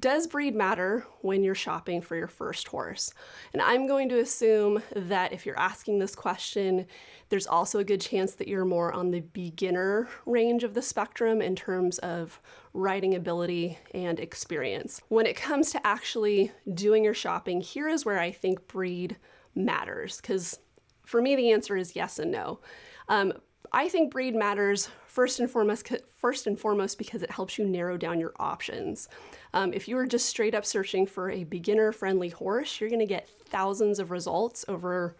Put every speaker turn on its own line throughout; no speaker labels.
does breed matter when you're shopping for your first horse? And I'm going to assume that if you're asking this question, there's also a good chance that you're more on the beginner range of the spectrum in terms of riding ability and experience. When it comes to actually doing your shopping, here is where I think breed matters, because for me, the answer is yes and no. I think breed matters first and foremost because it helps you narrow down your options. If you are just straight up searching for a beginner-friendly horse, you're going to get thousands of results over,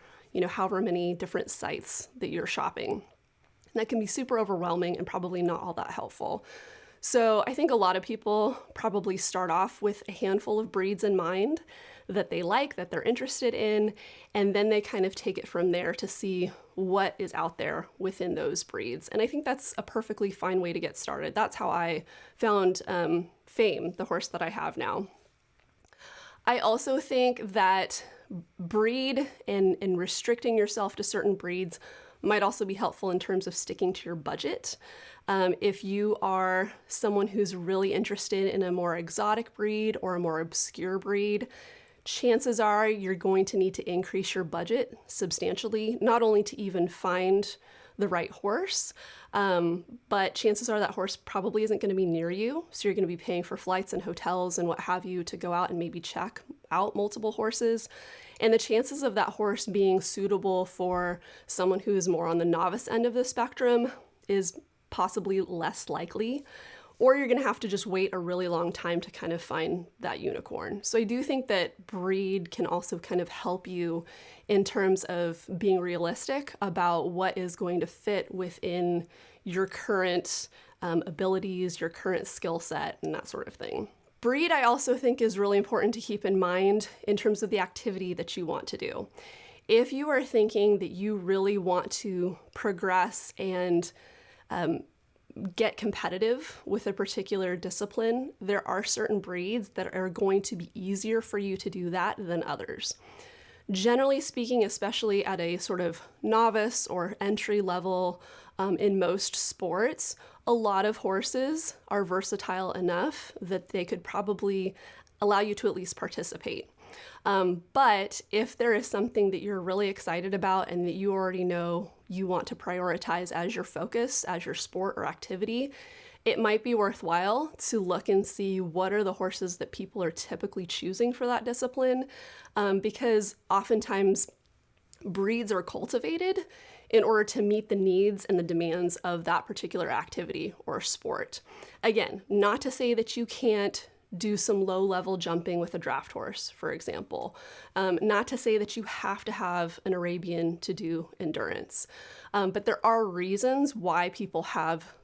however many different sites that you're shopping. And that can be super overwhelming and probably not all that helpful. So I think a lot of people probably start off with a handful of breeds in mind that they like, that they're interested in, and then they kind of take it from there to see what is out there within those breeds. And I think that's a perfectly fine way to get started. That's how I found Fame, the horse that I have now. I also think that breed and restricting yourself to certain breeds might also be helpful in terms of sticking to your budget. If you are someone who's really interested in a more exotic breed or a more obscure breed, chances are you're going to need to increase your budget substantially, not only to even find the right horse, but chances are that horse probably isn't going to be near you. So you're going to be paying for flights and hotels and what have you to go out and maybe check out multiple horses. And the chances of that horse being suitable for someone who is more on the novice end of the spectrum is possibly less likely. Or you're going to have to just wait a really long time to kind of find that unicorn. So I do think that breed can also kind of help you in terms of being realistic about what is going to fit within your current abilities, your current skill set, and that sort of thing. Breed, I also think, is really important to keep in mind in terms of the activity that you want to do. If you are thinking that you really want to progress and get competitive with a particular discipline, there are certain breeds that are going to be easier for you to do that than others. Generally speaking, especially at a sort of novice or entry level in most sports, a lot of horses are versatile enough that they could probably allow you to at least participate. But if there is something that you're really excited about and that you already know you want to prioritize as your focus, as your sport or activity, it might be worthwhile to look and see what are the horses that people are typically choosing for that discipline, because oftentimes breeds are cultivated in order to meet the needs and the demands of that particular activity or sport. Again, not to say that you can't do some low-level jumping with a draft horse, for example. Not to say that you have to have an Arabian to do endurance, but there are reasons why people have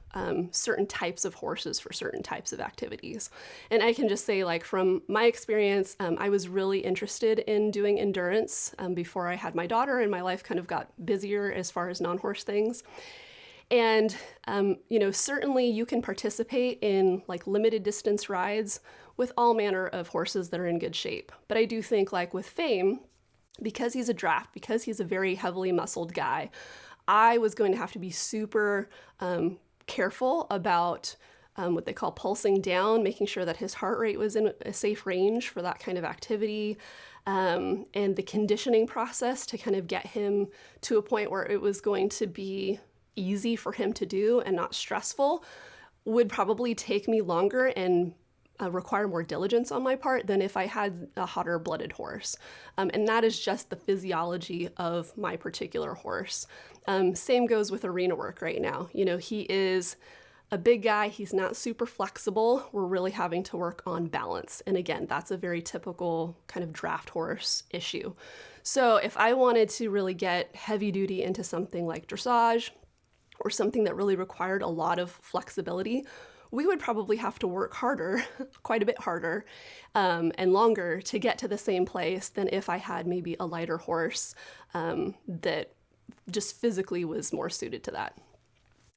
certain types of horses for certain types of activities. And I can just say, like, from my experience, I was really interested in doing endurance before I had my daughter, and my life kind of got busier as far as non-horse things. And, certainly you can participate in like limited distance rides with all manner of horses that are in good shape. But I do think, like with Fame, because he's a draft, because he's a very heavily muscled guy, I was going to have to be super careful about what they call pulsing down, making sure that his heart rate was in a safe range for that kind of activity. And the conditioning process to kind of get him to a point where it was going to be easy for him to do and not stressful would probably take me longer and require more diligence on my part than if I had a hotter blooded horse. And that is just the physiology of my particular horse. Same goes with arena work right now. He is a big guy. He's not super flexible. We're really having to work on balance. And again, that's a very typical kind of draft horse issue. So if I wanted to really get heavy duty into something like dressage, or something that really required a lot of flexibility, we would probably have to work harder, quite a bit harder, and longer to get to the same place than if I had maybe a lighter horse that just physically was more suited to that.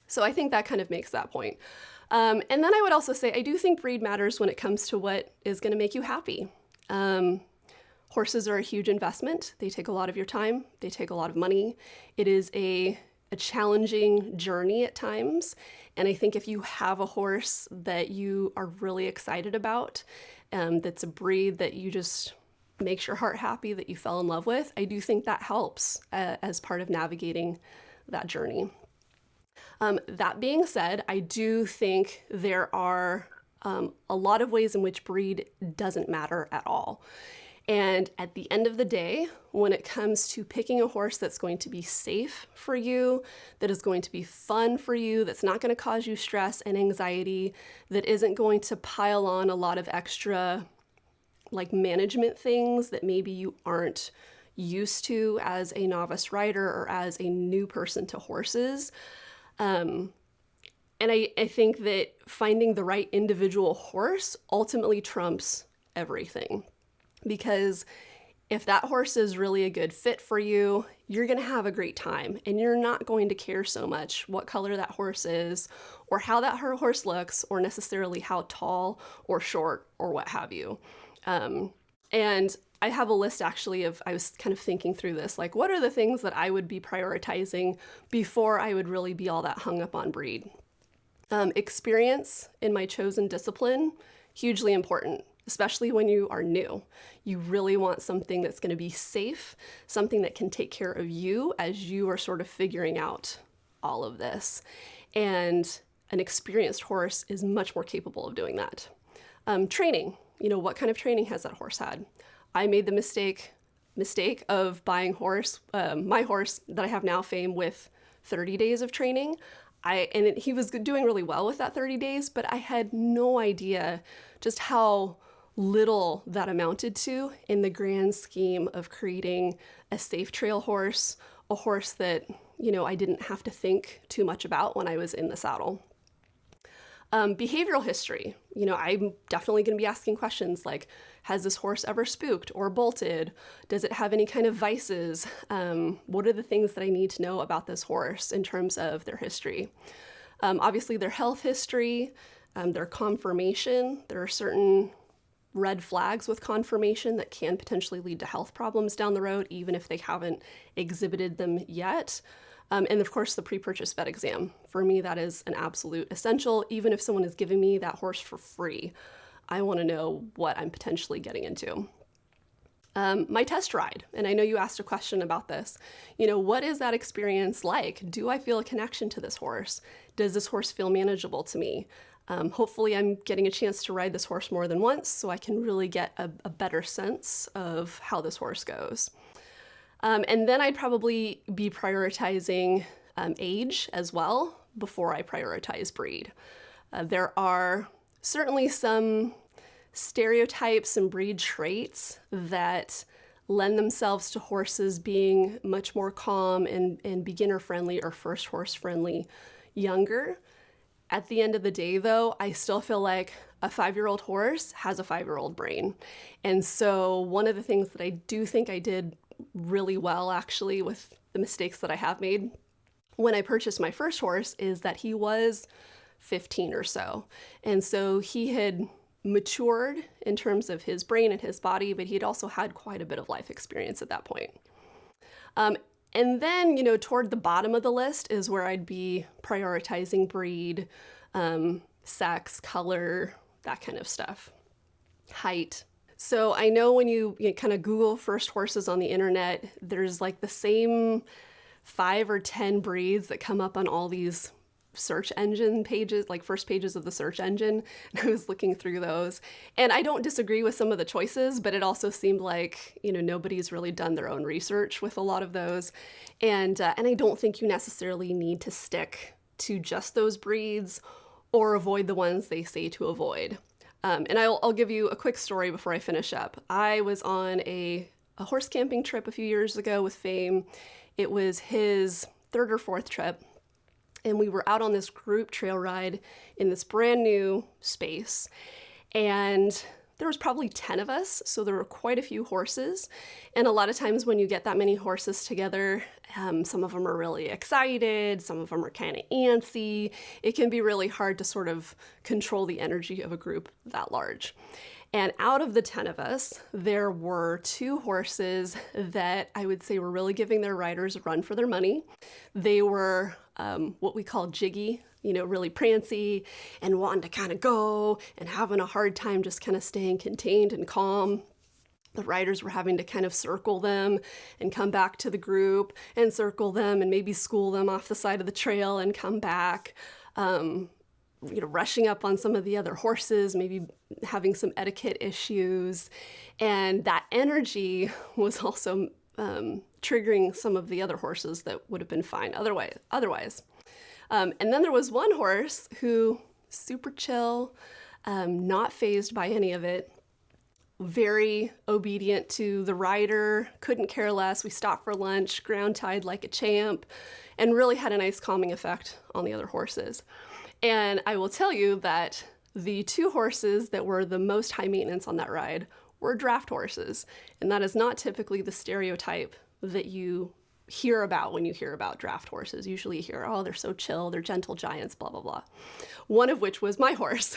So I think that kind of makes that point. And then I would also say, I do think breed matters when it comes to what is going to make you happy. Horses are a huge investment. They take a lot of your time. They take a lot of money. It is a challenging journey at times. And I think if you have a horse that you are really excited about that's a breed that you just makes your heart happy, that you fell in love with, I do think that helps as part of navigating that journey. That being said, I do think there are a lot of ways in which breed doesn't matter at all. And at the end of the day, when it comes to picking a horse that's going to be safe for you, that is going to be fun for you, that's not going to cause you stress and anxiety, that isn't going to pile on a lot of extra like management things that maybe you aren't used to as a novice rider or as a new person to horses. And I think that finding the right individual horse ultimately trumps everything. Because if that horse is really a good fit for you, you're going to have a great time, and you're not going to care so much what color that horse is or how that horse looks or necessarily how tall or short or what have you. And I have a list actually of, I was kind of thinking through this, like what are the things that I would be prioritizing before I would really be all that hung up on breed? Experience in my chosen discipline, hugely important, especially when you are new. You really want something that's going to be safe, something that can take care of you as you are sort of figuring out all of this. And an experienced horse is much more capable of doing that. Training, what kind of training has that horse had? I made the mistake of buying my horse that I have now, Fame, with 30 days of training. He was doing really well with that 30 days, but I had no idea just how little that amounted to in the grand scheme of creating a safe trail horse, a horse that, I didn't have to think too much about when I was in the saddle. Behavioral history, I'm definitely going to be asking questions like, has this horse ever spooked or bolted? Does it have any kind of vices? What are the things that I need to know about this horse in terms of their history? Obviously, their health history, their conformation. There are certain red flags with conformation that can potentially lead to health problems down the road, even if they haven't exhibited them yet. And of course, the pre-purchase vet exam. For me, that is an absolute essential. Even if someone is giving me that horse for free, I want to know what I'm potentially getting into. My test ride, and I know you asked a question about this. What is that experience like? Do I feel a connection to this horse? Does this horse feel manageable to me? Hopefully I'm getting a chance to ride this horse more than once so I can really get a better sense of how this horse goes. And then I'd probably be prioritizing age as well before I prioritize breed. There are certainly some stereotypes and breed traits that lend themselves to horses being much more calm and beginner friendly or first horse friendly younger. At the end of the day, though, I still feel like a 5-year-old horse has a 5-year-old brain. And so one of the things that I do think I did really well, actually, with the mistakes that I have made when I purchased my first horse is that he was 15 or so. And so he had matured in terms of his brain and his body, but he'd also had quite a bit of life experience at that point. And then, toward the bottom of the list is where I'd be prioritizing breed, sex, color, that kind of stuff. Height. So I know when you kind of Google first horses on the internet, there's like the same 5 or 10 breeds that come up on all these search engine pages, like first pages of the search engine. And I was looking through those, and I don't disagree with some of the choices, but it also seemed like, nobody's really done their own research with a lot of those. And I don't think you necessarily need to stick to just those breeds or avoid the ones they say to avoid. And I'll give you a quick story before I finish up. I was on a horse camping trip a few years ago with Fame. It was his 3rd or 4th trip. And we were out on this group trail ride in this brand new space. And there was probably 10 of us, so there were quite a few horses. And a lot of times when you get that many horses together, some of them are really excited, some of them are kind of antsy. It can be really hard to sort of control the energy of a group that large. And out of the 10 of us, there were 2 horses that I would say were really giving their riders a run for their money. They were what we call jiggy, really prancy and wanting to kind of go and having a hard time just kind of staying contained and calm. The riders were having to kind of circle them and come back to the group and circle them and maybe school them off the side of the trail and come back. Rushing up on some of the other horses, maybe having some etiquette issues. And that energy was also triggering some of the other horses that would have been fine otherwise. And then there was one horse who, super chill, not fazed by any of it, very obedient to the rider, couldn't care less. We stopped for lunch, ground tied like a champ, and really had a nice calming effect on the other horses. And I will tell you that the 2 horses that were the most high maintenance on that ride were draft horses. And that is not typically the stereotype that you hear about when you hear about draft horses. Usually you hear, oh, they're so chill, they're gentle giants, blah, blah, blah. One of which was my horse.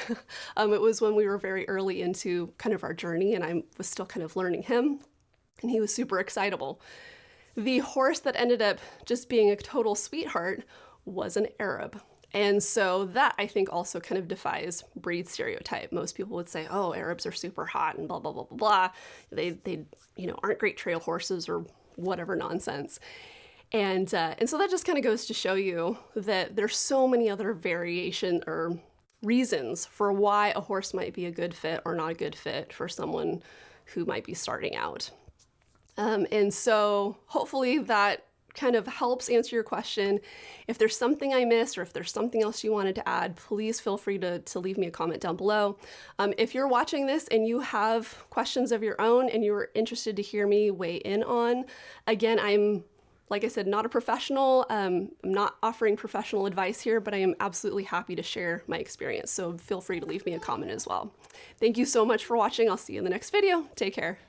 It was when we were very early into kind of our journey and I was still kind of learning him, and he was super excitable. The horse that ended up just being a total sweetheart was an Arab. And so that, I think, also kind of defies breed stereotype. Most people would say, oh, Arabs are super hot and blah, blah, blah, blah, blah. They aren't great trail horses or whatever nonsense. And so that just kind of goes to show you that there's so many other variation or reasons for why a horse might be a good fit or not a good fit for someone who might be starting out. And so hopefully that kind of helps answer your question. If there's something I missed or if there's something else you wanted to add, please feel free to leave me a comment down below. If you're watching this and you have questions of your own and you're interested to hear me weigh in on, again, I'm, like I said, not a professional. I'm not offering professional advice here, but I am absolutely happy to share my experience. So feel free to leave me a comment as well. Thank you so much for watching. I'll see you in the next video. Take care.